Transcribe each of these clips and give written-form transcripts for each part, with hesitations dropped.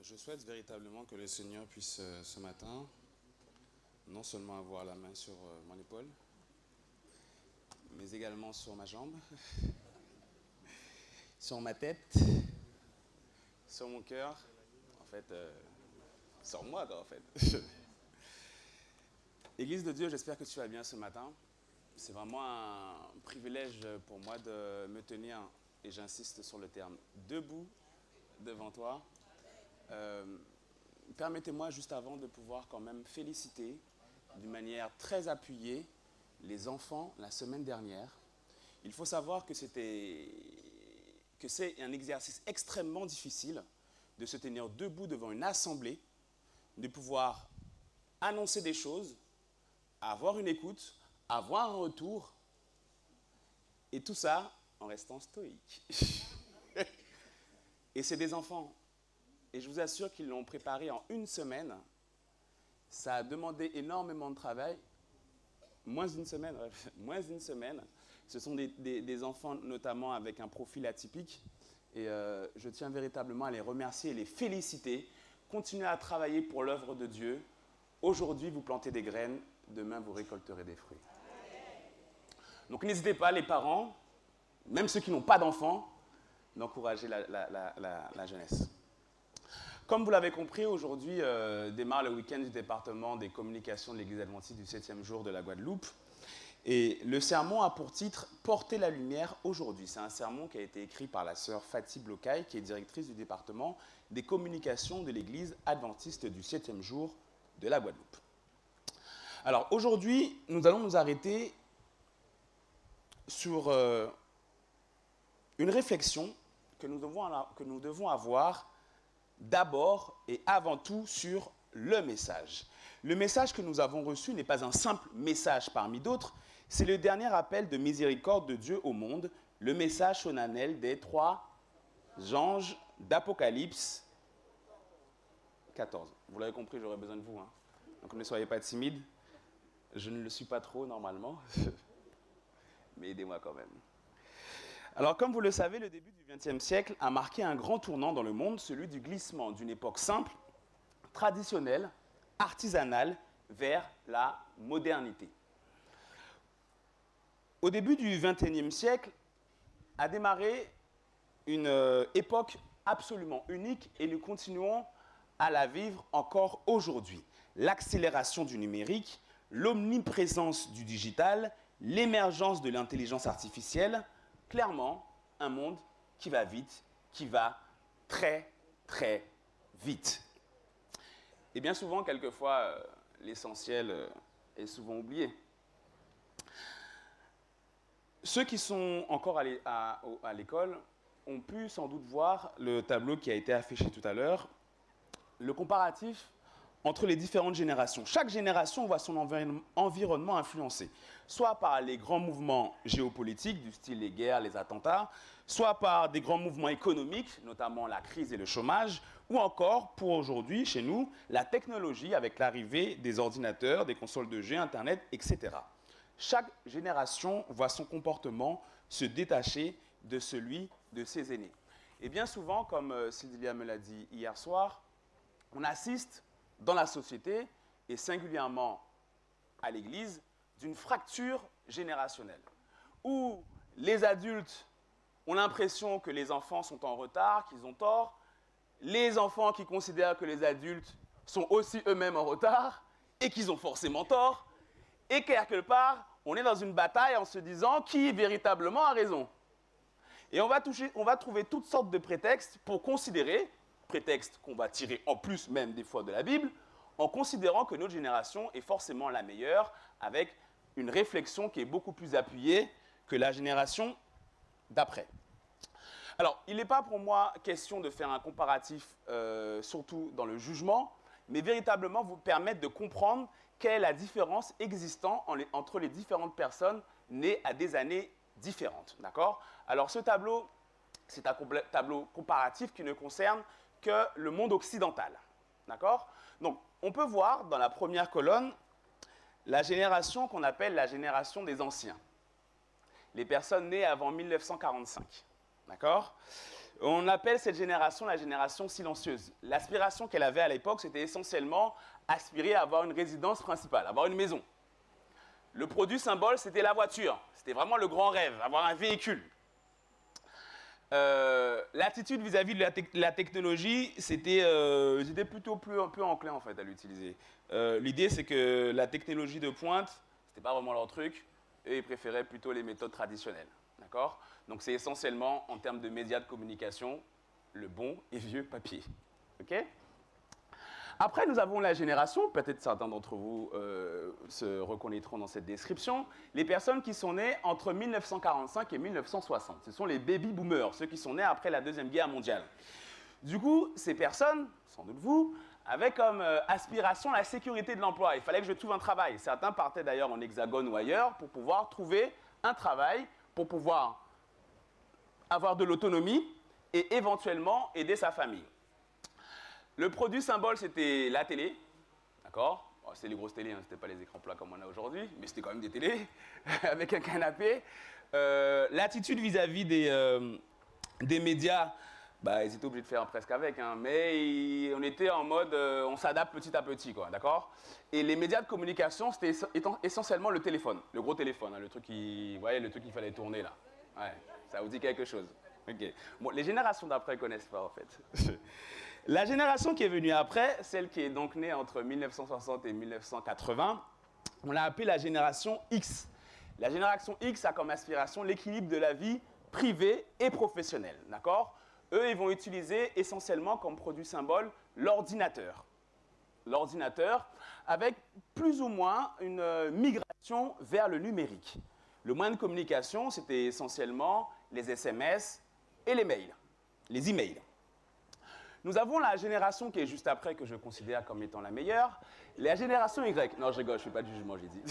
Je souhaite véritablement que le Seigneur puisse ce matin non seulement avoir la main sur mon épaule, mais également sur ma jambe, sur ma tête, sur mon cœur, en fait, sur moi quoi, en fait. Église de Dieu, j'espère que tu vas bien ce matin. C'est vraiment un privilège pour moi de me tenir, et j'insiste sur le terme, debout devant toi. Permettez-moi juste avant de pouvoir quand même féliciter d'une manière très appuyée les enfants la semaine dernière. Il faut savoir que c'est un exercice extrêmement difficile de se tenir debout devant une assemblée, de pouvoir annoncer des choses, avoir une écoute, avoir un retour, et tout ça en restant stoïque. Et c'est des enfants. Et je vous assure qu'ils l'ont préparé en une semaine. Ça a demandé énormément de travail. Moins d'une semaine, moins d'une semaine. Ce sont des enfants notamment avec un profil atypique. Et je tiens véritablement à les remercier et les féliciter. Continuez à travailler pour l'œuvre de Dieu. Aujourd'hui, vous plantez des graines. Demain, vous récolterez des fruits. Donc n'hésitez pas, les parents, même ceux qui n'ont pas d'enfants, d'encourager la jeunesse. Comme vous l'avez compris, aujourd'hui démarre le week-end du département des communications de l'Église adventiste du 7e jour de la Guadeloupe. Et le sermon a pour titre « Porter la lumière aujourd'hui ». C'est un sermon qui a été écrit par la sœur Fatih Blocaille, qui est directrice du département des communications de l'Église adventiste du 7e jour de la Guadeloupe. Alors aujourd'hui, nous allons nous arrêter sur une réflexion que nous devons avoir d'abord et avant tout sur le message. Le message que nous avons reçu n'est pas un simple message parmi d'autres, c'est le dernier appel de miséricorde de Dieu au monde, le message solennel des 3 anges d'Apocalypse 14. Vous l'avez compris, j'aurais besoin de vous. Donc ne soyez pas timides, je ne le suis pas trop normalement, mais aidez-moi quand même. Alors, comme vous le savez, le début du XXe siècle a marqué un grand tournant dans le monde, celui du glissement d'une époque simple, traditionnelle, artisanale, vers la modernité. Au début du XXIe siècle a démarré une époque absolument unique et nous continuons à la vivre encore aujourd'hui. L'accélération du numérique, l'omniprésence du digital, l'émergence de l'intelligence artificielle, clairement, un monde qui va vite, qui va très, très vite. Et bien souvent, quelquefois, l'essentiel est souvent oublié. Ceux qui sont encore à l'école ont pu sans doute voir le tableau qui a été affiché tout à l'heure, le comparatif entre les différentes générations. Chaque génération voit son environnement influencé, soit par les grands mouvements géopolitiques, du style les guerres, les attentats, soit par des grands mouvements économiques, notamment la crise et le chômage, ou encore, pour aujourd'hui, chez nous, la technologie avec l'arrivée des ordinateurs, des consoles de jeux, Internet, etc. Chaque génération voit son comportement se détacher de celui de ses aînés. Et bien souvent, comme Sylvia me l'a dit hier soir, on assiste dans la société, et singulièrement à l'Église, d'une fracture générationnelle, où les adultes ont l'impression que les enfants sont en retard, qu'ils ont tort, les enfants qui considèrent que les adultes sont aussi eux-mêmes en retard, et qu'ils ont forcément tort, et quelque part, on est dans une bataille en se disant qui véritablement a raison. Et on va trouver toutes sortes de prétextes pour considérer, prétexte qu'on va tirer en plus même des fois de la Bible, en considérant que notre génération est forcément la meilleure, avec une réflexion qui est beaucoup plus appuyée que la génération d'après. Alors, il n'est pas pour moi question de faire un comparatif, surtout dans le jugement, mais véritablement vous permettre de comprendre quelle est la différence existant entre les différentes personnes nées à des années différentes. D'accord ? Alors, ce tableau, c'est un tableau comparatif qui ne concerne que le monde occidental. D'accord ? Donc, on peut voir dans la première colonne la génération qu'on appelle la génération des anciens. Les personnes nées avant 1945. D'accord ? On appelle cette génération la génération silencieuse. L'aspiration qu'elle avait à l'époque, c'était essentiellement aspirer à avoir une résidence principale, avoir une maison. Le produit symbole, c'était la voiture. C'était vraiment le grand rêve, avoir un véhicule. L'attitude vis-à-vis de la technologie, c'était plutôt un peu enclin en fait à l'utiliser. L'idée, c'est que la technologie de pointe, c'était pas vraiment leur truc. Eux, ils préféraient plutôt les méthodes traditionnelles. D'accord? Donc c'est essentiellement, en termes de médias de communication, le bon et vieux papier. OK? Après, nous avons la génération, peut-être certains d'entre vous se reconnaîtront dans cette description, les personnes qui sont nées entre 1945 et 1960. Ce sont les baby boomers, ceux qui sont nés après la Deuxième Guerre mondiale. Du coup, ces personnes, sans doute vous, avaient comme aspiration la sécurité de l'emploi. Il fallait que je trouve un travail. Certains partaient d'ailleurs en hexagone ou ailleurs pour pouvoir trouver un travail, pour pouvoir avoir de l'autonomie et éventuellement aider sa famille. Le produit symbole, c'était la télé, d'accord? Bon, c'est les grosses télés, hein, c'était pas les écrans plats comme on a aujourd'hui, mais c'était quand même des télés avec un canapé. L'attitude vis-à-vis des médias, bah, ils étaient obligés de faire presque avec, hein, mais on était en mode, on s'adapte petit à petit, quoi, d'accord? Et les médias de communication, c'était essentiellement le téléphone, le gros téléphone, hein, le truc qui, vous voyez, le truc qu'il fallait tourner là. Ouais, ça vous dit quelque chose? Ok. Bon, les générations d'après ne connaissent pas en fait. La génération qui est venue après, celle qui est donc née entre 1960 et 1980, on l'a appelée la génération X. La génération X a comme aspiration l'équilibre de la vie privée et professionnelle, d'accord? Eux, ils vont utiliser essentiellement comme produit symbole l'ordinateur. L'ordinateur, avec plus ou moins une migration vers le numérique. Le moyen de communication, c'était essentiellement les SMS et les mails, les emails. Nous avons la génération qui est juste après, que je considère comme étant la meilleure, la génération Y. Non, je rigole, je ne fais pas de jugement, j'ai dit.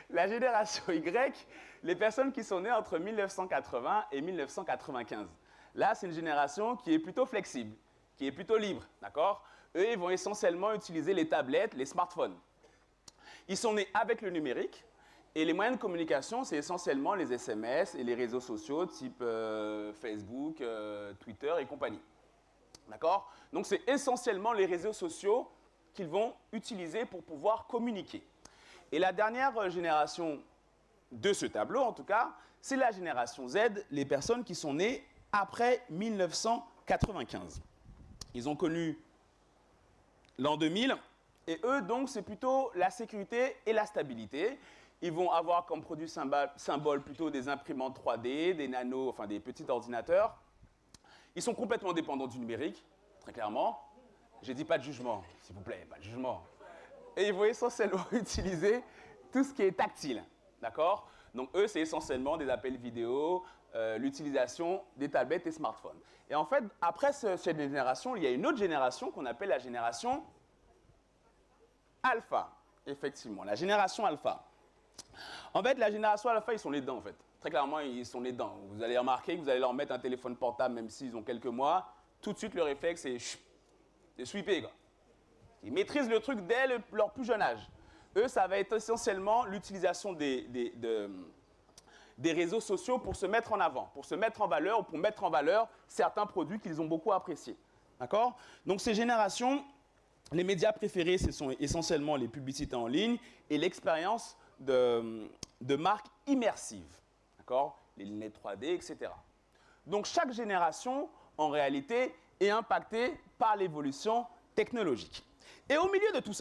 La génération Y, les personnes qui sont nées entre 1980 et 1995. Là, c'est une génération qui est plutôt flexible, qui est plutôt libre, d'accord? Eux, ils vont essentiellement utiliser les tablettes, les smartphones. Ils sont nés avec le numérique, et les moyens de communication, c'est essentiellement les SMS et les réseaux sociaux type Facebook, Twitter et compagnie. D'accord? Donc, c'est essentiellement les réseaux sociaux qu'ils vont utiliser pour pouvoir communiquer. Et la dernière génération de ce tableau, en tout cas, c'est la génération Z, les personnes qui sont nées après 1995. Ils ont connu l'an 2000, et eux, donc, c'est plutôt la sécurité et la stabilité. Ils vont avoir comme produit symbole plutôt des imprimantes 3D, des nanos, enfin des petits ordinateurs. Ils sont complètement dépendants du numérique, très clairement. J'ai dit pas de jugement, s'il vous plaît, pas de jugement. Et ils vont essentiellement utiliser tout ce qui est tactile, d'accord? Donc eux, c'est essentiellement des appels vidéo, l'utilisation des tablettes et smartphones. Et en fait, après cette génération, il y a une autre génération qu'on appelle la génération alpha, effectivement, la génération alpha. En fait, la génération alpha, ils sont les dents, en fait. Très clairement, ils sont les dents. Vous allez remarquer que vous allez leur mettre un téléphone portable, même s'ils ont quelques mois, tout de suite, le réflexe, c'est sweeper, quoi. Ils maîtrisent le truc dès leur plus jeune âge. Eux, ça va être essentiellement l'utilisation des réseaux sociaux pour se mettre en avant, pour se mettre en valeur ou pour mettre en valeur certains produits qu'ils ont beaucoup appréciés. D'accord? Donc, ces générations, les médias préférés, ce sont essentiellement les publicités en ligne et l'expérience de marques immersives. D'accord? Les lunettes 3D, etc. Donc, chaque génération, en réalité, est impactée par l'évolution technologique. Et au milieu de tout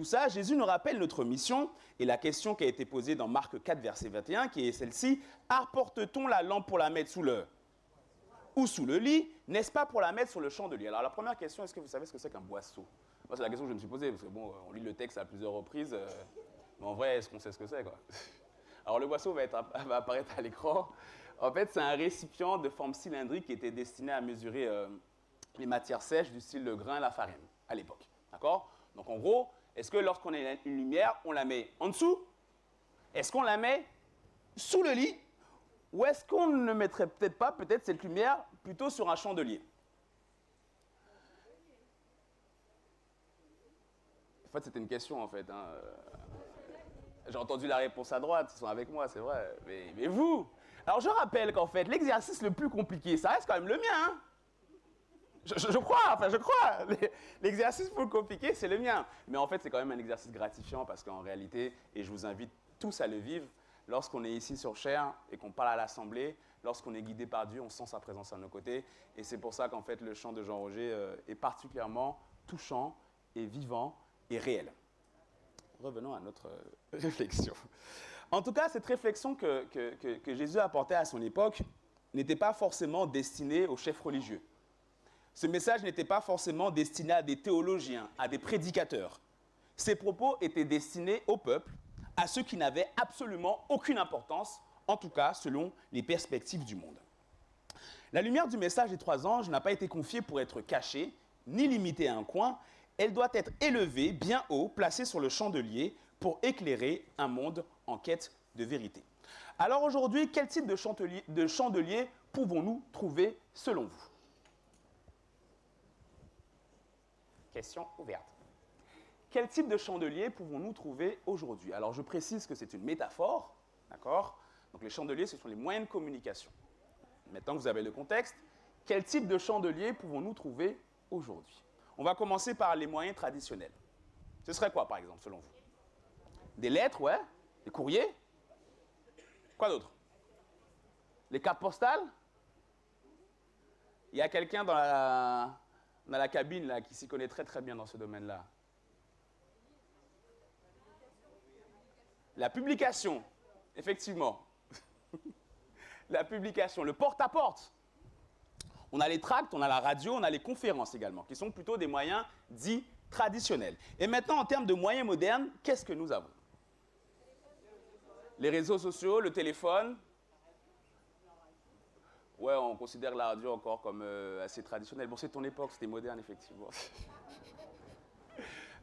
ça, Jésus nous rappelle notre mission et la question qui a été posée dans Marc 4, verset 21, qui est celle-ci. Apporte-t-on la lampe pour la mettre sous le lit, n'est-ce pas pour la mettre sur le champ de lit? Alors la première question, est-ce que vous savez ce que c'est qu'un boisseau? Moi, c'est la question que je me suis posée, parce que bon, on lit le texte à plusieurs reprises, mais en vrai, est-ce qu'on sait ce que c'est, quoi? Alors le boisseau va apparaître à l'écran. En fait, c'est un récipient de forme cylindrique qui était destiné à mesurer les matières sèches du style le grain, la farine, à l'époque. D'accord? Donc en gros, est-ce que lorsqu'on a une lumière, on la met en dessous? Est-ce qu'on la met sous le lit? Ou est-ce qu'on ne mettrait peut-être pas cette lumière plutôt sur un chandelier? En fait, c'était une question, en fait. Hein. J'ai entendu la réponse à droite, ils sont avec moi, c'est vrai. Mais vous? Alors je rappelle qu'en fait, l'exercice le plus compliqué, ça reste quand même le mien. Hein. Je crois. L'exercice le plus compliqué, c'est le mien. Mais en fait, c'est quand même un exercice gratifiant parce qu'en réalité, et je vous invite tous à le vivre, lorsqu'on est ici sur Chair et qu'on parle à l'Assemblée, lorsqu'on est guidé par Dieu, on sent sa présence à nos côtés. Et c'est pour ça qu'en fait, le chant de Jean-Roger est particulièrement touchant et vivant et réel. Revenons à notre réflexion. En tout cas, cette réflexion que Jésus apportait à son époque n'était pas forcément destinée aux chefs religieux. Ce message n'était pas forcément destiné à des théologiens, à des prédicateurs. Ses propos étaient destinés au peuple, à ceux qui n'avaient absolument aucune importance, en tout cas selon les perspectives du monde. La lumière du message des 3 anges n'a pas été confiée pour être cachée, ni limitée à un coin. Elle doit être élevée, bien haut, placée sur le chandelier pour éclairer un monde en quête de vérité. Alors aujourd'hui, quel type de chandelier pouvons-nous trouver selon vous? Question ouverte. Quel type de chandelier pouvons-nous trouver aujourd'hui? Alors je précise que c'est une métaphore, d'accord? Donc les chandeliers, ce sont les moyens de communication. Maintenant que vous avez le contexte, quel type de chandelier pouvons-nous trouver aujourd'hui? On va commencer par les moyens traditionnels. Ce serait quoi, par exemple, selon vous? Des lettres, ouais. Des courriers. Quoi d'autre? Les cartes postales. Il y a quelqu'un dans la cabine là, qui s'y connaît très très bien dans ce domaine-là. La publication, effectivement. La publication, le porte-à-porte. On a les tracts, on a la radio, on a les conférences également, qui sont plutôt des moyens dits traditionnels. Et maintenant, en termes de moyens modernes, qu'est-ce que nous avons? Les réseaux sociaux, le téléphone. Ouais, on considère la radio encore comme assez traditionnelle. Bon, c'est ton époque, c'était moderne, effectivement.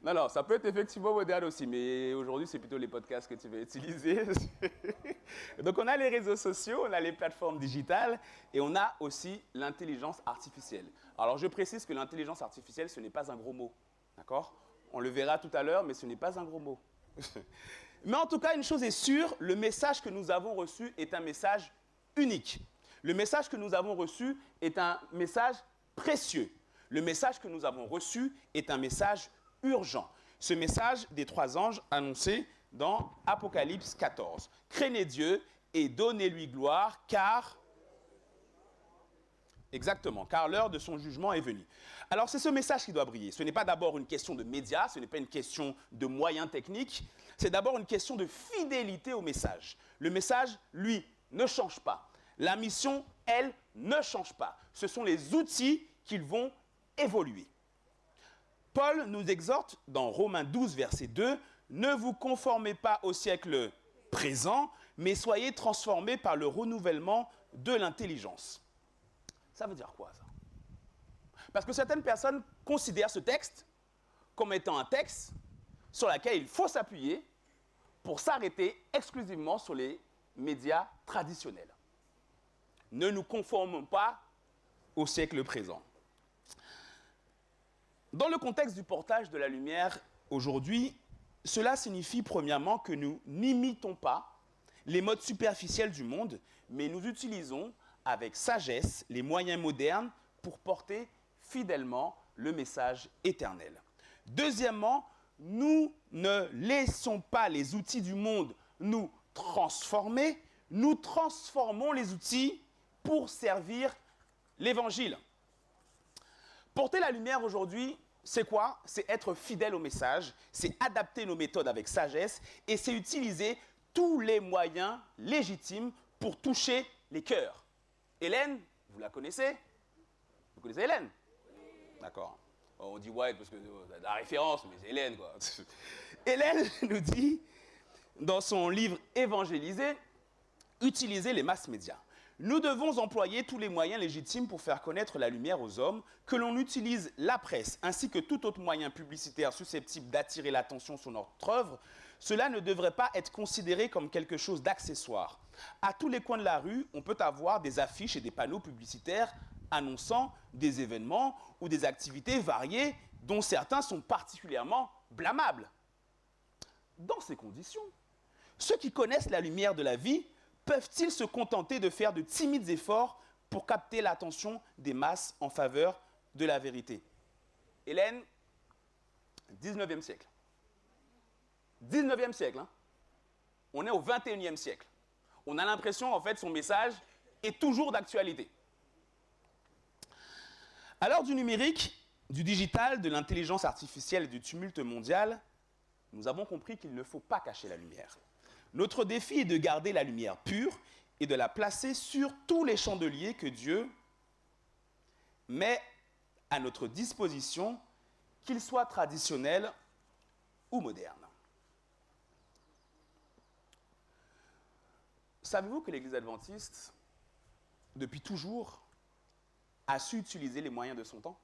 Non, ça peut être effectivement moderne aussi, mais aujourd'hui, c'est plutôt les podcasts que tu vas utiliser. Donc, on a les réseaux sociaux, on a les plateformes digitales et on a aussi l'intelligence artificielle. Alors, je précise que l'intelligence artificielle, ce n'est pas un gros mot, d'accord? On le verra tout à l'heure, mais ce n'est pas un gros mot. Mais en tout cas, une chose est sûre, le message que nous avons reçu est un message unique. Le message que nous avons reçu est un message précieux. Le message que nous avons reçu est un message urgent. Ce message des 3 anges annoncé dans Apocalypse 14. Craignez Dieu et donnez-lui gloire, car l'heure de son jugement est venue. Alors c'est ce message qui doit briller. Ce n'est pas d'abord une question de médias, ce n'est pas une question de moyens techniques, c'est d'abord une question de fidélité au message. Le message, lui, ne change pas. La mission, elle, ne change pas. Ce sont les outils qui vont évoluer. Paul nous exhorte dans Romains 12, verset 2, « Ne vous conformez pas au siècle présent, mais soyez transformés par le renouvellement de l'intelligence. » Ça veut dire quoi, ça? Parce que certaines personnes considèrent ce texte comme étant un texte sur lequel il faut s'appuyer pour s'arrêter exclusivement sur les médias traditionnels. Ne nous conformons pas au siècle présent. Dans le contexte du portage de la lumière aujourd'hui, cela signifie premièrement que nous n'imitons pas les modes superficiels du monde, mais nous utilisons avec sagesse les moyens modernes pour porter fidèlement le message éternel. Deuxièmement, nous ne laissons pas les outils du monde nous transformer, nous transformons les outils pour servir l'Évangile. Porter la lumière aujourd'hui, c'est quoi? C'est être fidèle au message, c'est adapter nos méthodes avec sagesse et c'est utiliser tous les moyens légitimes pour toucher les cœurs. Hélène, vous la connaissez? Vous connaissez Hélène? D'accord. On dit White parce que la référence, mais c'est Hélène, quoi. Hélène nous dit, dans son livre Évangéliser, utiliser les masses médias. Nous devons employer tous les moyens légitimes pour faire connaître la lumière aux hommes, que l'on utilise la presse ainsi que tout autre moyen publicitaire susceptible d'attirer l'attention sur notre œuvre. Cela ne devrait pas être considéré comme quelque chose d'accessoire. À tous les coins de la rue, on peut avoir des affiches et des panneaux publicitaires annonçant des événements ou des activités variées dont certains sont particulièrement blâmables. Dans ces conditions, ceux qui connaissent la lumière de la vie peuvent-ils se contenter de faire de timides efforts pour capter l'attention des masses en faveur de la vérité? Hélène, 19e siècle. 19e siècle, hein? On est au 21e siècle. On a l'impression, en fait, son message est toujours d'actualité. À l'heure du numérique, du digital, de l'intelligence artificielle et du tumulte mondial, nous avons compris qu'il ne faut pas cacher la lumière. Notre défi est de garder la lumière pure et de la placer sur tous les chandeliers que Dieu met à notre disposition, qu'ils soient traditionnels ou modernes. Savez-vous que l'Église adventiste, depuis toujours, a su utiliser les moyens de son temps?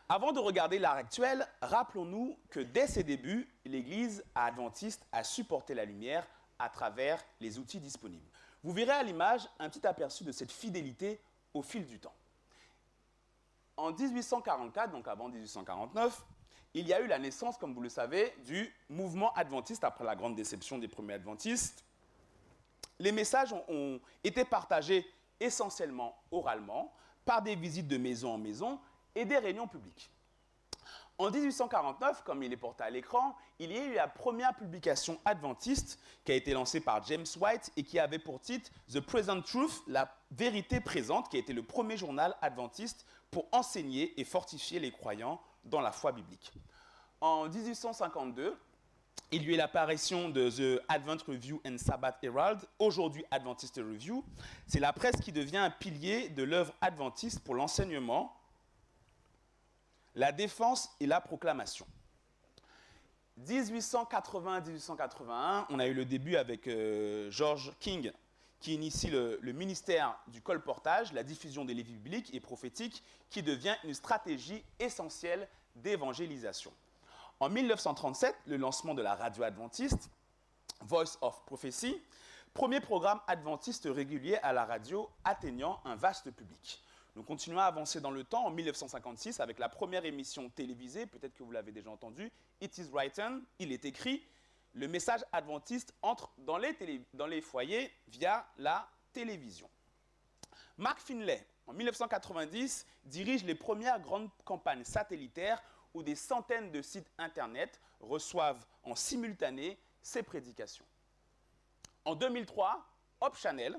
Avant de regarder l'art actuel, rappelons-nous que dès ses débuts, l'Église adventiste a supporté la lumière à travers les outils disponibles. Vous verrez à l'image un petit aperçu de cette fidélité au fil du temps. En 1844, donc avant 1849, il y a eu la naissance, comme vous le savez, du mouvement adventiste après la grande déception des premiers adventistes. Les messages ont été partagés essentiellement oralement, par des visites de maison en maison et des réunions publiques. En 1849, comme il est porté à l'écran, il y a eu la première publication adventiste qui a été lancée par James White et qui avait pour titre « The Present Truth », la vérité présente, qui a été le premier journal adventiste pour enseigner et fortifier les croyants dans la foi biblique. En 1852, il y a eu l'apparition de The Advent Review and Sabbath Herald, aujourd'hui Adventist Review. C'est la presse qui devient un pilier de l'œuvre adventiste pour l'enseignement, la défense et la proclamation. 1880-1881, on a eu le début avec George King, qui initie le ministère du colportage, la diffusion des livres bibliques et prophétiques, qui devient une stratégie essentielle d'évangélisation. En 1937, le lancement de la radio adventiste, Voice of Prophecy, premier programme adventiste régulier à la radio atteignant un vaste public. Nous continuons à avancer dans le temps en 1956 avec la première émission télévisée, peut-être que vous l'avez déjà entendu, It is Written, il est écrit, le message adventiste entre dans les foyers via la télévision. Mark Finlay, en 1990, dirige les premières grandes campagnes satellitaires où des centaines de sites internet reçoivent en simultané ses prédications. En 2003, Hope Channel,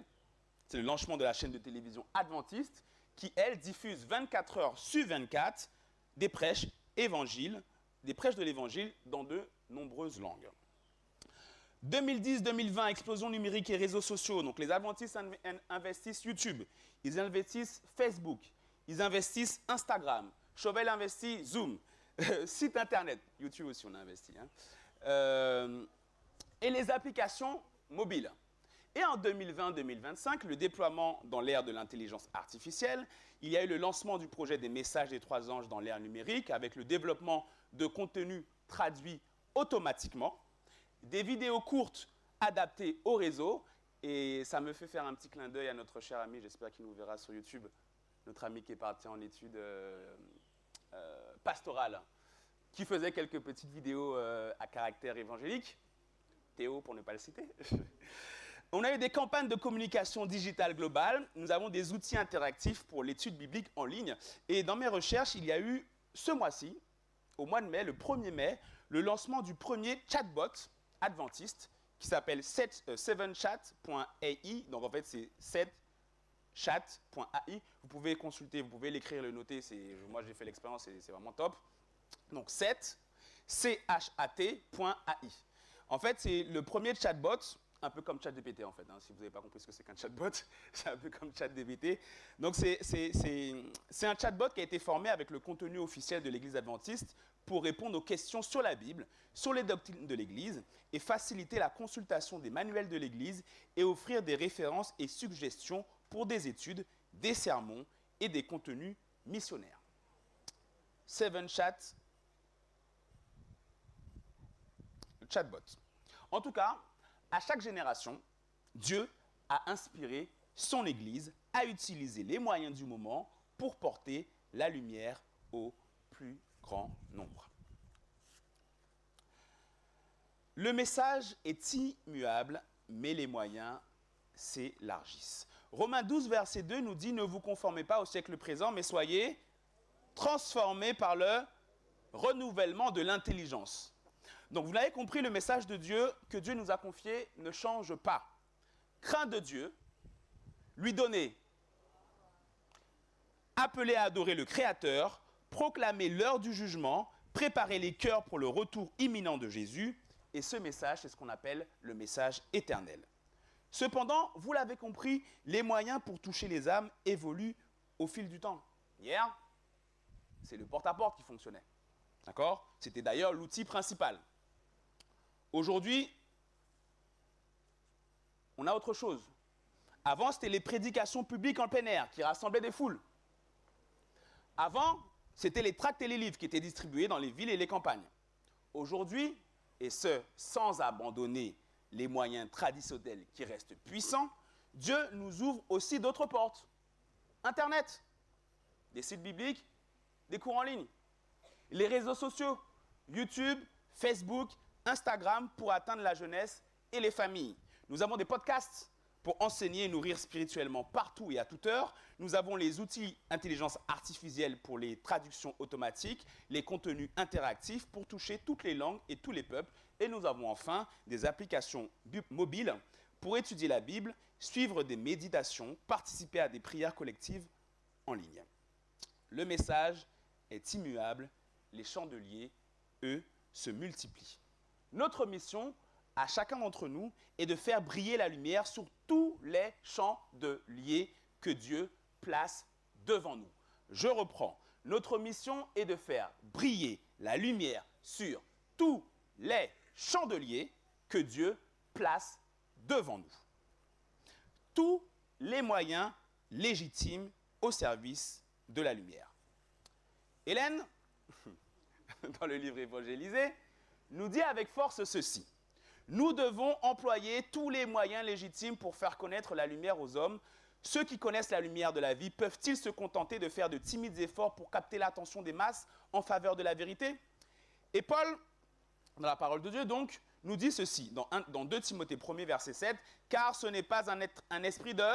c'est le lancement de la chaîne de télévision adventiste, qui, elle, diffuse 24 heures sur 24 des prêches de l'évangile dans de nombreuses langues. 2010-2020, explosion numérique et réseaux sociaux. Donc les adventistes investissent YouTube, ils investissent Facebook, ils investissent Instagram, Chauvel investit Zoom, site internet, YouTube aussi on a investi, hein. Et les applications mobiles. Et en 2020-2025, le déploiement dans l'ère de l'intelligence artificielle, il y a eu le lancement du projet des messages des trois anges dans l'ère numérique avec le développement de contenus traduits automatiquement, des vidéos courtes adaptées au réseau, et ça me fait faire un petit clin d'œil à notre cher ami, j'espère qu'il nous verra sur YouTube, notre ami qui est parti en études pastorales, qui faisait quelques petites vidéos à caractère évangélique, Théo pour ne pas le citer. On a eu des campagnes de communication digitale globale, nous avons des outils interactifs pour l'étude biblique en ligne, et dans mes recherches, il y a eu ce mois-ci, au mois de mai, le 1er mai, le lancement du premier chatbot adventiste qui s'appelle 7chat.ai, donc en fait c'est 7chat.ai, vous pouvez consulter, vous pouvez l'écrire, le noter, moi j'ai fait l'expérience, c'est vraiment top. Donc 7chat.ai. En fait c'est le premier chatbot, un peu comme ChatGPT en fait, hein, si vous n'avez pas compris ce que c'est qu'un chatbot, c'est un peu comme ChatGPT. Donc c'est un chatbot qui a été formé avec le contenu officiel de l'Église adventiste pour répondre aux questions sur la Bible, sur les doctrines de l'Église et faciliter la consultation des manuels de l'Église et offrir des références et suggestions pour des études, des sermons et des contenus missionnaires. 7chat, le chatbot. En tout cas, à chaque génération, Dieu a inspiré son Église à utiliser les moyens du moment pour porter la lumière au plus grand nombre. Le message est immuable, mais les moyens s'élargissent. Romains 12, verset 2 nous dit « Ne vous conformez pas au siècle présent, mais soyez transformés par le renouvellement de l'intelligence. » Donc vous l'avez compris, le message de Dieu que Dieu nous a confié ne change pas. Crainte de Dieu, lui donner, appeler à adorer le Créateur, proclamer l'heure du jugement, préparer les cœurs pour le retour imminent de Jésus. Et ce message, c'est ce qu'on appelle le message éternel. Cependant, vous l'avez compris, les moyens pour toucher les âmes évoluent au fil du temps. Hier, c'est le porte-à-porte qui fonctionnait. D'accord ? C'était d'ailleurs l'outil principal. Aujourd'hui, on a autre chose. Avant, c'était les prédications publiques en plein air qui rassemblaient des foules. Avant, c'était les tracts et les livres qui étaient distribués dans les villes et les campagnes. Aujourd'hui, et ce, sans abandonner les moyens traditionnels qui restent puissants, Dieu nous ouvre aussi d'autres portes. Internet, des sites bibliques, des cours en ligne, les réseaux sociaux, YouTube, Facebook, Instagram pour atteindre la jeunesse et les familles. Nous avons des podcasts pour enseigner et nourrir spirituellement partout et à toute heure. Nous avons les outils intelligence artificielle pour les traductions automatiques, les contenus interactifs pour toucher toutes les langues et tous les peuples. Et nous avons enfin des applications mobiles pour étudier la Bible, suivre des méditations, participer à des prières collectives en ligne. Le message est immuable, les chandeliers, eux, se multiplient. Notre mission, à chacun d'entre nous, est de faire briller la lumière sur tous les chandeliers que Dieu place devant nous. Je reprends. Notre mission est de faire briller la lumière sur tous les chandeliers que Dieu place devant nous. Tous les moyens légitimes au service de la lumière. Hélène, dans le livre évangélisé, nous dit avec force ceci. Nous devons employer tous les moyens légitimes pour faire connaître la lumière aux hommes. Ceux qui connaissent la lumière de la vie, peuvent-ils se contenter de faire de timides efforts pour capter l'attention des masses en faveur de la vérité? Et Paul, dans la parole de Dieu, donc, nous dit ceci, dans 2 Timothée 1er, verset 7, « Car ce n'est pas un esprit de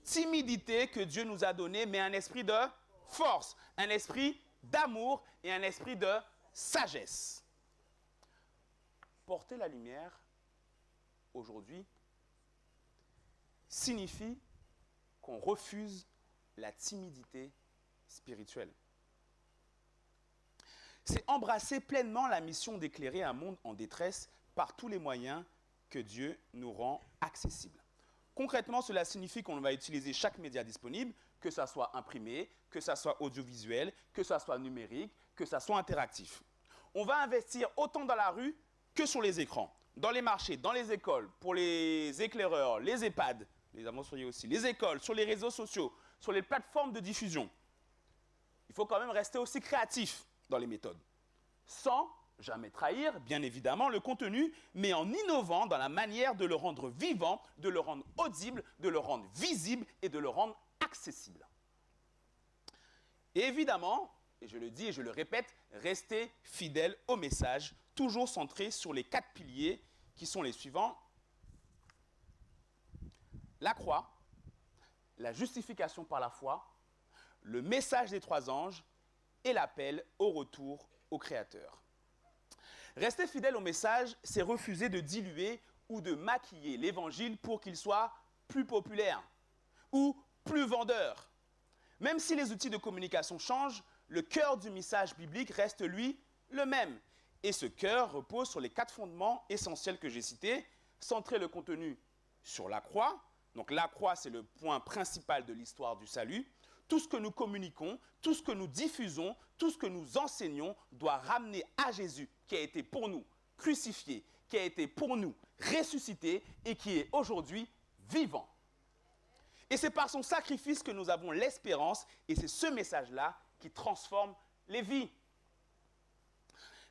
timidité que Dieu nous a donné, mais un esprit de force, un esprit d'amour et un esprit de sagesse. » Porter la lumière, aujourd'hui, signifie qu'on refuse la timidité spirituelle. C'est embrasser pleinement la mission d'éclairer un monde en détresse par tous les moyens que Dieu nous rend accessibles. Concrètement, cela signifie qu'on va utiliser chaque média disponible, que ça soit imprimé, que ça soit audiovisuel, que ça soit numérique, que ça soit interactif. On va investir autant dans la rue que sur les écrans, dans les marchés, dans les écoles, pour les éclaireurs, les EHPAD, les aventuriers aussi, les écoles, sur les réseaux sociaux, sur les plateformes de diffusion. Il faut quand même rester aussi créatif dans les méthodes, sans jamais trahir, bien évidemment, le contenu, mais en innovant dans la manière de le rendre vivant, de le rendre audible, de le rendre visible et de le rendre accessible. Et évidemment, et je le dis et je le répète, restez fidèle au message, toujours centré sur les 4 piliers qui sont les suivants. La croix, la justification par la foi, le message des 3 anges et l'appel au retour au Créateur. Rester fidèle au message, c'est refuser de diluer ou de maquiller l'évangile pour qu'il soit plus populaire ou plus vendeur. Même si les outils de communication changent, le cœur du message biblique reste, lui, le même. Et ce cœur repose sur les 4 fondements essentiels que j'ai cités. Centrer le contenu sur la croix. Donc la croix, c'est le point principal de l'histoire du salut. Tout ce que nous communiquons, tout ce que nous diffusons, tout ce que nous enseignons doit ramener à Jésus qui a été pour nous crucifié, qui a été pour nous ressuscité et qui est aujourd'hui vivant. Et c'est par son sacrifice que nous avons l'espérance et c'est ce message-là qui transforme les vies.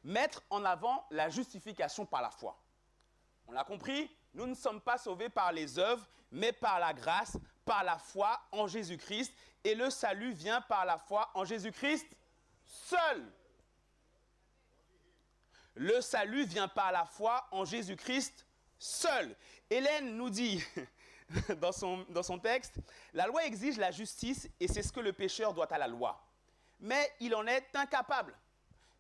Mettre en avant la justification par la foi. On l'a compris, nous ne sommes pas sauvés par les œuvres, mais par la grâce, par la foi en Jésus-Christ. Et le salut vient par la foi en Jésus-Christ seul. Le salut vient par la foi en Jésus-Christ seul. Hélène nous dit dans son texte, la loi exige la justice et c'est ce que le pécheur doit à la loi. Mais il en est incapable.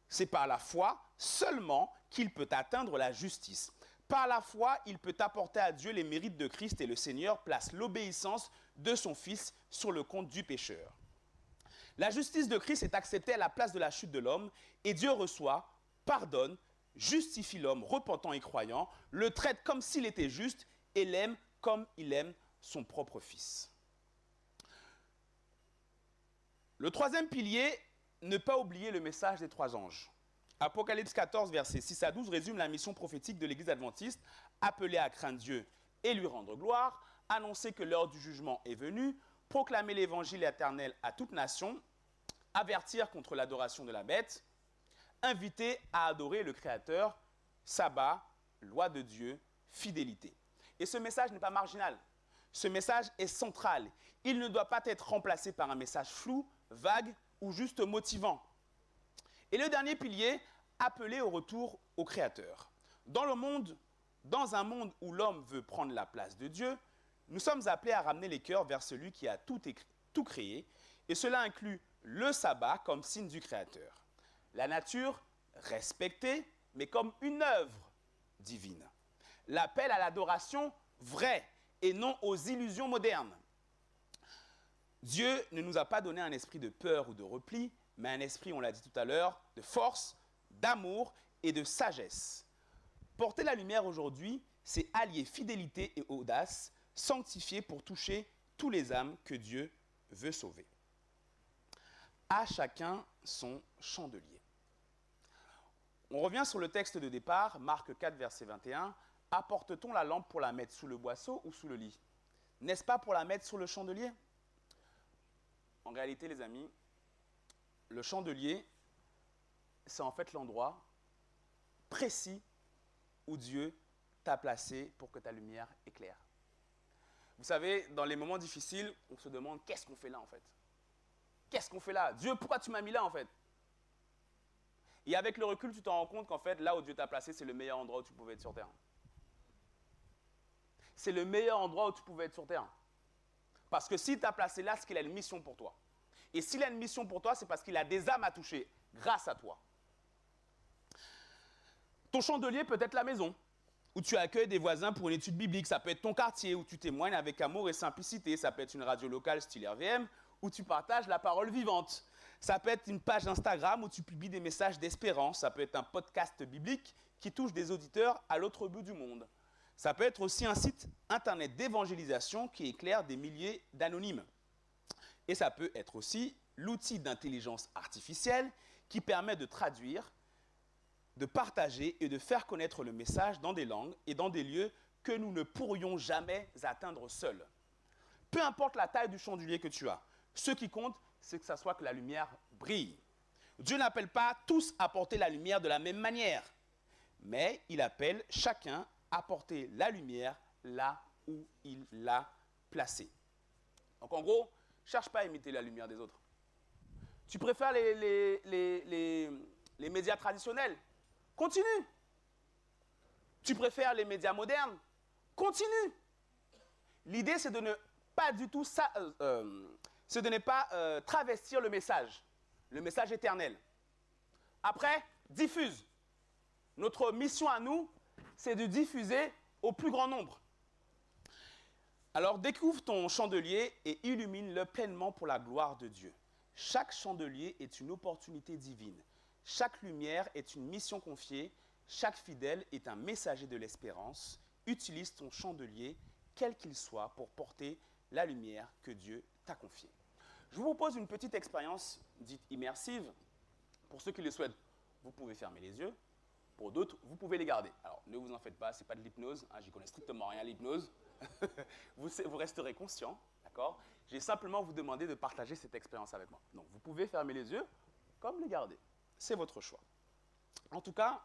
C'est par la foi seulement qu'il peut atteindre la justice. Par la foi, il peut apporter à Dieu les mérites de Christ et le Seigneur place l'obéissance de son Fils sur le compte du pécheur. La justice de Christ est acceptée à la place de la chute de l'homme et Dieu reçoit, pardonne, justifie l'homme repentant et croyant, le traite comme s'il était juste et l'aime comme il aime son propre Fils. Le troisième pilier, ne pas oublier le message des trois anges. Apocalypse 14, versets 6 à 12 résume la mission prophétique de l'Église adventiste, appelée à craindre Dieu et lui rendre gloire, annoncer que l'heure du jugement est venue, proclamer l'évangile éternel à toute nation, avertir contre l'adoration de la bête, inviter à adorer le Créateur, sabbat, loi de Dieu, fidélité. Et ce message n'est pas marginal. Ce message est central. Il ne doit pas être remplacé par un message flou, vague ou juste motivant. Et le dernier pilier, appeler au retour au Créateur. Dans un monde où l'homme veut prendre la place de Dieu, nous sommes appelés à ramener les cœurs vers celui qui a tout créé, et cela inclut le sabbat comme signe du Créateur. La nature respectée, mais comme une œuvre divine. L'appel à l'adoration vraie et non aux illusions modernes. Dieu ne nous a pas donné un esprit de peur ou de repli, mais un esprit, on l'a dit tout à l'heure, de force, d'amour et de sagesse. Porter la lumière aujourd'hui, c'est allier fidélité et audace, sanctifier pour toucher tous les âmes que Dieu veut sauver. À chacun son chandelier. On revient sur le texte de départ, Marc 4, verset 21. « Apporte-t-on la lampe pour la mettre sous le boisseau ou sous le lit? N'est-ce pas pour la mettre sur le chandelier ?» En réalité, les amis, le chandelier, c'est en fait l'endroit précis où Dieu t'a placé pour que ta lumière éclaire. Vous savez, dans les moments difficiles, on se demande qu'est-ce qu'on fait là en fait? Qu'est-ce qu'on fait là? Dieu, pourquoi tu m'as mis là en fait? Et avec le recul, tu te rends compte qu'en fait, là où Dieu t'a placé, c'est le meilleur endroit où tu pouvais être sur terre. C'est le meilleur endroit où tu pouvais être sur terre. Parce que s'il t'a placé là, c'est qu'il a une mission pour toi. Et s'il a une mission pour toi, c'est parce qu'il a des âmes à toucher grâce à toi. Ton chandelier peut être la maison, où tu accueilles des voisins pour une étude biblique. Ça peut être ton quartier, où tu témoignes avec amour et simplicité. Ça peut être une radio locale style RVM, où tu partages la parole vivante. Ça peut être une page Instagram où tu publies des messages d'espérance. Ça peut être un podcast biblique qui touche des auditeurs à l'autre bout du monde. Ça peut être aussi un site internet d'évangélisation qui éclaire des milliers d'anonymes. Et ça peut être aussi l'outil d'intelligence artificielle qui permet de traduire, de partager et de faire connaître le message dans des langues et dans des lieux que nous ne pourrions jamais atteindre seuls. Peu importe la taille du chandelier que tu as, ce qui compte, c'est que ça soit que la lumière brille. Dieu n'appelle pas tous à porter la lumière de la même manière, mais il appelle chacun à porter la lumière là où il l'a placée. Donc en gros, cherche pas à imiter la lumière des autres. Tu préfères les médias traditionnels? Continue. Tu préfères les médias modernes? Continue. L'idée, c'est de ne pas du tout c'est de ne pas travestir le message éternel. Après, diffuse. Notre mission à nous, c'est de diffuser au plus grand nombre. Alors découvre ton chandelier et illumine-le pleinement pour la gloire de Dieu. Chaque chandelier est une opportunité divine. Chaque lumière est une mission confiée. Chaque fidèle est un messager de l'espérance. Utilise ton chandelier, quel qu'il soit, pour porter la lumière que Dieu t'a confiée. Je vous propose une petite expérience dite immersive. Pour ceux qui le souhaitent, vous pouvez fermer les yeux. Pour d'autres, vous pouvez les garder. Alors, ne vous en faites pas, ce n'est pas de l'hypnose. J'y connais strictement rien à l'hypnose. vous resterez conscient, d'accord? J'ai simplement vous demandé de partager cette expérience avec moi. Donc, vous pouvez fermer les yeux comme les garder. C'est votre choix. En tout cas,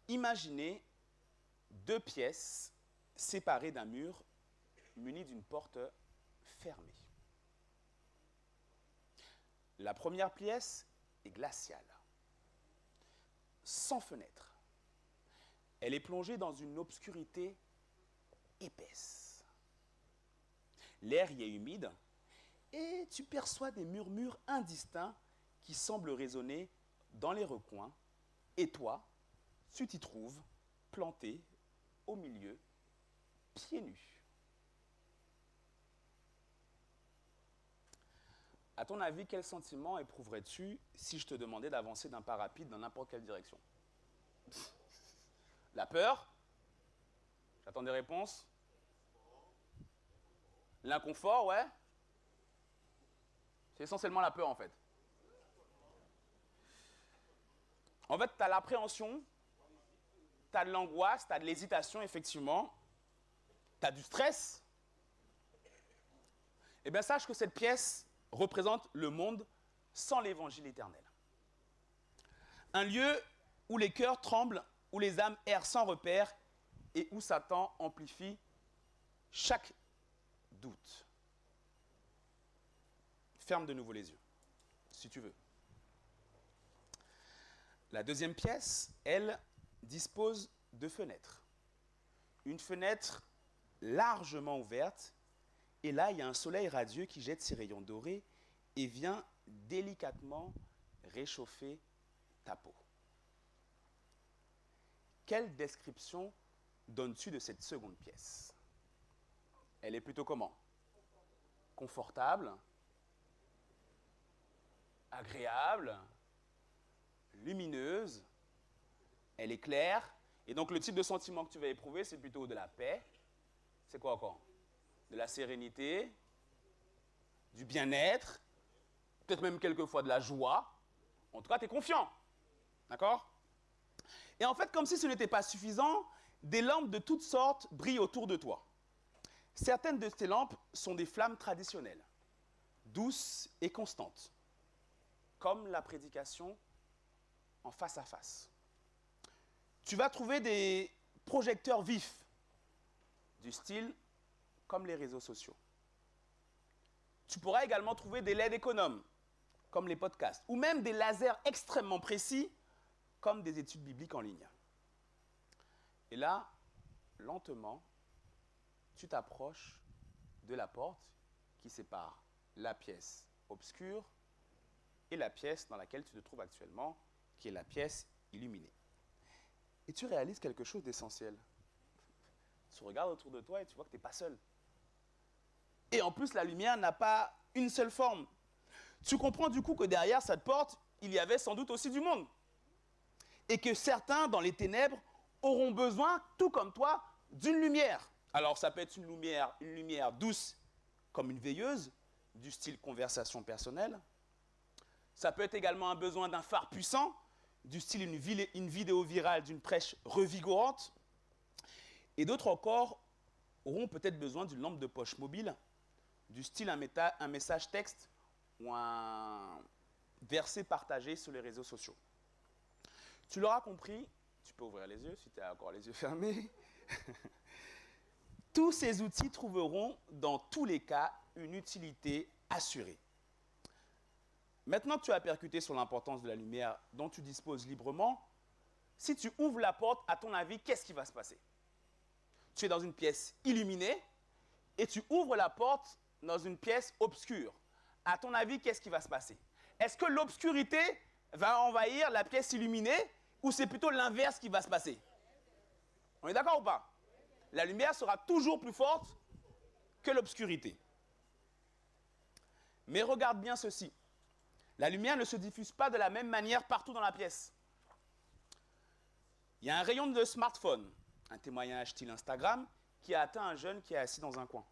imaginez 2 pièces séparées d'un mur munies d'une porte fermée. La première pièce est glaciale, sans fenêtre. Elle est plongée dans une obscurité épaisse. L'air y est humide et tu perçois des murmures indistincts qui semblent résonner dans les recoins. Et toi, tu t'y trouves planté au milieu, pieds nus. À ton avis, quel sentiment éprouverais-tu si je te demandais d'avancer d'un pas rapide dans n'importe quelle direction? La peur? J'attends des réponses. L'inconfort, ouais. C'est essentiellement la peur, en fait. En fait, tu as l'appréhension, tu as de l'angoisse, tu as de l'hésitation, effectivement. Tu as du stress. Eh bien, sache que cette pièce représente le monde sans l'évangile éternel. Un lieu où les cœurs tremblent, où les âmes errent sans repère et où Satan amplifie chaque doute. Ferme de nouveau les yeux, si tu veux. La deuxième pièce, elle, dispose de fenêtres. Une fenêtre largement ouverte, et là, il y a un soleil radieux qui jette ses rayons dorés et vient délicatement réchauffer ta peau. Quelle description donnes-tu de cette seconde pièce? Elle est plutôt comment? Confortable, agréable, lumineuse, elle est claire. Et donc le type de sentiment que tu vas éprouver, c'est plutôt de la paix. C'est quoi encore? De la sérénité, du bien-être, peut-être même quelquefois de la joie. En tout cas, tu es confiant. D'accord? Et en fait, comme si ce n'était pas suffisant, des lampes de toutes sortes brillent autour de toi. Certaines de ces lampes sont des flammes traditionnelles, douces et constantes, comme la prédication en face à face. Tu vas trouver des projecteurs vifs, du style comme les réseaux sociaux. Tu pourras également trouver des LED économes, comme les podcasts, ou même des lasers extrêmement précis, comme des études bibliques en ligne. Et là, lentement, tu t'approches de la porte qui sépare la pièce obscure et la pièce dans laquelle tu te trouves actuellement, qui est la pièce illuminée. Et tu réalises quelque chose d'essentiel. Tu regardes autour de toi et tu vois que tu n'es pas seul. Et en plus, la lumière n'a pas une seule forme. Tu comprends du coup que derrière cette porte, il y avait sans doute aussi du monde. Et que certains, dans les ténèbres, auront besoin, tout comme toi, d'une lumière. Alors, ça peut être une lumière douce, comme une veilleuse, du style conversation personnelle. Ça peut être également un besoin d'un phare puissant, du style une vidéo virale d'une prêche revigorante. Et d'autres encore auront peut-être besoin d'une lampe de poche mobile, du style un message texte ou un verset partagé sur les réseaux sociaux. Tu l'auras compris, tu peux ouvrir les yeux si tu as encore les yeux fermés. Tous ces outils trouveront dans tous les cas une utilité assurée. Maintenant que tu as percuté sur l'importance de la lumière dont tu disposes librement, si tu ouvres la porte, à ton avis, qu'est-ce qui va se passer? Tu es dans une pièce illuminée et tu ouvres la porte dans une pièce obscure. À ton avis, qu'est-ce qui va se passer? Est-ce que l'obscurité va envahir la pièce illuminée ou c'est plutôt l'inverse qui va se passer? On est d'accord ou pas? La lumière sera toujours plus forte que l'obscurité. Mais regarde bien ceci. La lumière ne se diffuse pas de la même manière partout dans la pièce. Il y a un rayon de smartphone, un témoignage style Instagram, qui a atteint un jeune qui est assis dans un coin.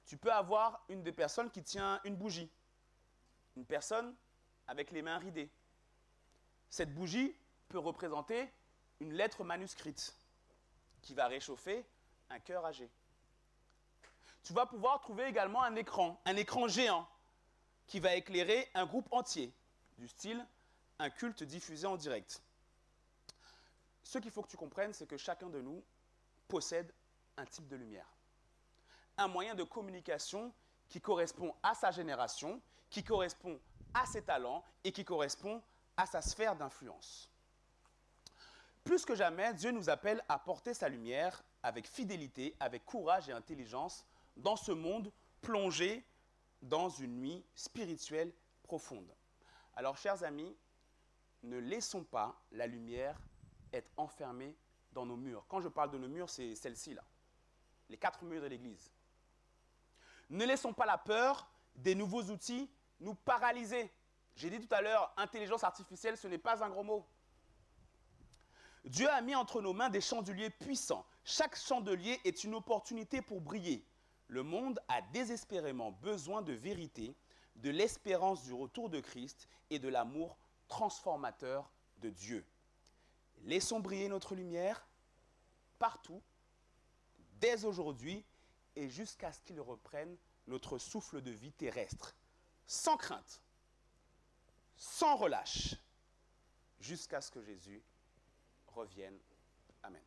Tu peux avoir une des personnes qui tient une bougie, une personne avec les mains ridées. Cette bougie peut représenter une lettre manuscrite qui va réchauffer un cœur âgé. Tu vas pouvoir trouver également un écran géant, qui va éclairer un groupe entier, du style un culte diffusé en direct. Ce qu'il faut que tu comprennes, c'est que chacun de nous possède un type de lumière. Un moyen de communication qui correspond à sa génération, qui correspond à ses talents et qui correspond à sa sphère d'influence. Plus que jamais, Dieu nous appelle à porter sa lumière avec fidélité, avec courage et intelligence dans ce monde plongé dans une nuit spirituelle profonde. Alors, chers amis, ne laissons pas la lumière être enfermée dans nos murs. Quand je parle de nos murs, c'est celle-ci là, les 4 murs de l'église. Ne laissons pas la peur des nouveaux outils nous paralyser. J'ai dit tout à l'heure, intelligence artificielle, ce n'est pas un gros mot. Dieu a mis entre nos mains des chandeliers puissants. Chaque chandelier est une opportunité pour briller. Le monde a désespérément besoin de vérité, de l'espérance du retour de Christ et de l'amour transformateur de Dieu. Laissons briller notre lumière partout, dès aujourd'hui et jusqu'à ce qu'il reprenne notre souffle de vie terrestre, sans crainte, sans relâche, jusqu'à ce que Jésus revienne. Amen.